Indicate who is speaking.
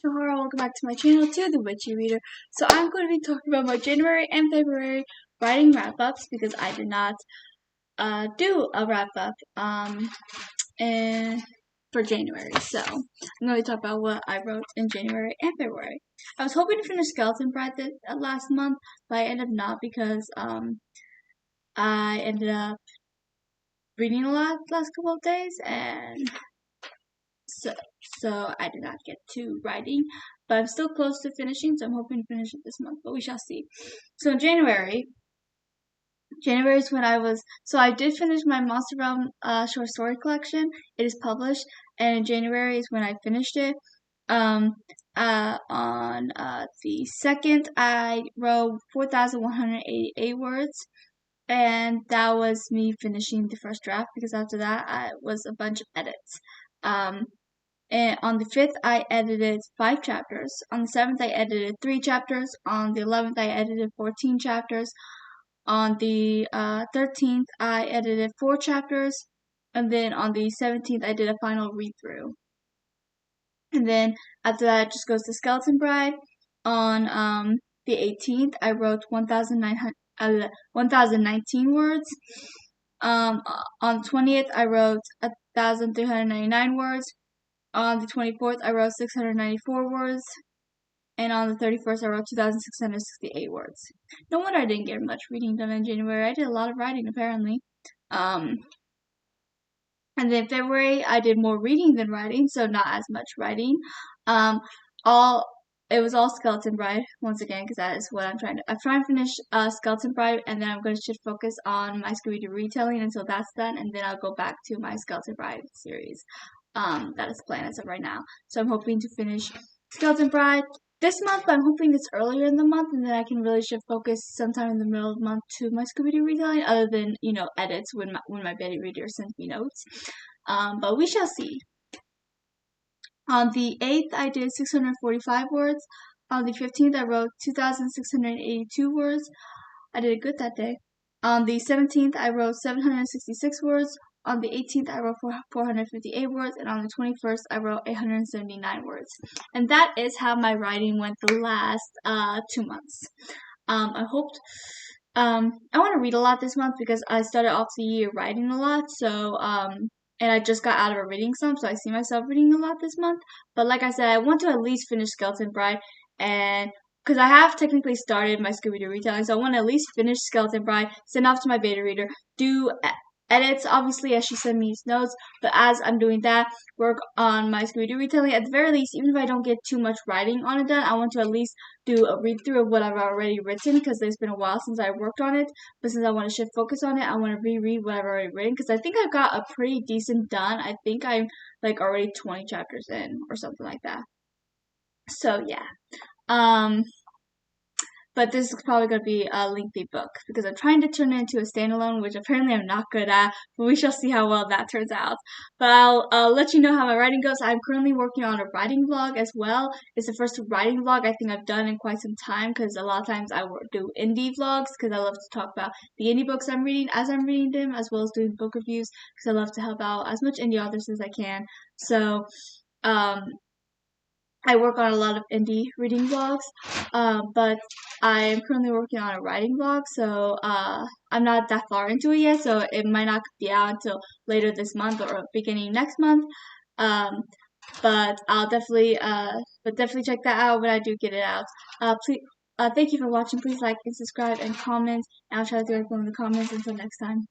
Speaker 1: Sahara. Welcome back to my channel, to The Witchy Reader. So I'm going to be talking about my January and February writing wrap-ups because I did not do a wrap-up for January. So I'm going to talk about what I wrote in January and February. I was hoping to finish Skeleton Bride last month, but I ended up not because I ended up reading a lot the last couple of days, and so I did not get to writing, but I'm still close to finishing, so I'm hoping to finish it this month, but we shall see. So in January is when I did finish my Monster Realm short story collection. It is published, and in January is when I finished it. On the 2nd, I wrote 4,188 words, and that was me finishing the first draft, because after that, I was a bunch of edits. And on the 5th, I edited 5 chapters. On the 7th, I edited 3 chapters. On the 11th, I edited 14 chapters. On the 13th, I edited 4 chapters. And then on the 17th, I did a final read-through. And then after that, it just goes to Skeleton Bride. On the 18th, I wrote 1,019 words. On the 20th, I wrote 1,399 words. On the 24th, I wrote 694 words, and on the 31st, I wrote 2,668 words. No wonder I didn't get much reading done in January. I did a lot of writing, apparently. And then February, I did more reading than writing, so not as much writing. It was all Skeleton Bride, once again, because that is what I'm trying to finish Skeleton Bride, and then I'm going to shift focus on my Scooby-Doo retelling until that's done, and then I'll go back to my Skeleton Bride series. That is the plan as of right now. So I'm hoping to finish Skeleton Bride this month, but I'm hoping it's earlier in the month, and then I can really shift focus sometime in the middle of the month to my Scooby-Doo retelling, other than, edits when my Betty reader sends me notes. But we shall see. On the 8th, I did 645 words. On the 15th, I wrote 2,682 words. I did good that day. On the 17th, I wrote 766 words. On the 18th, I wrote 458 words, and on the 21st, I wrote 879 words. And that is how my writing went the last 2 months. I want to read a lot this month because I started off the year writing a lot, so, and I just got out of a reading slump, so I see myself reading a lot this month. But like I said, I want to at least finish Skeleton Bride, and because I have technically started my Scooby-Doo retelling, so I want to at least finish Skeleton Bride, send off to my beta reader, do edits, obviously, as she sent me notes, but as I'm doing that, work on my Scooby-Doo retelling. At the very least, even if I don't get too much writing on it done, I want to at least do a read-through of what I've already written, because there's been a while since I worked on it, but since I want to shift focus on it, I want to reread what I've already written, because I think I've got a pretty decent done. I think I'm, already 20 chapters in, or something like that. So, yeah. But this is probably going to be a lengthy book because I'm trying to turn it into a standalone, which apparently I'm not good at, but we shall see how well that turns out. But I'll let you know how my writing goes. I'm currently working on a writing vlog as well. It's the first writing vlog I think I've done in quite some time, because a lot of times I do indie vlogs because I love to talk about the indie books I'm reading as I'm reading them, as well as doing book reviews because I love to help out as much indie authors as I can. So, I work on a lot of indie reading vlogs, but I am currently working on a writing vlog, so I'm not that far into it yet, so it might not be out until later this month or beginning next month. But I'll definitely check that out when I do get it out. Please, thank you for watching. Please like and subscribe and comment, and I'll try to do everything in the comments. Until next time.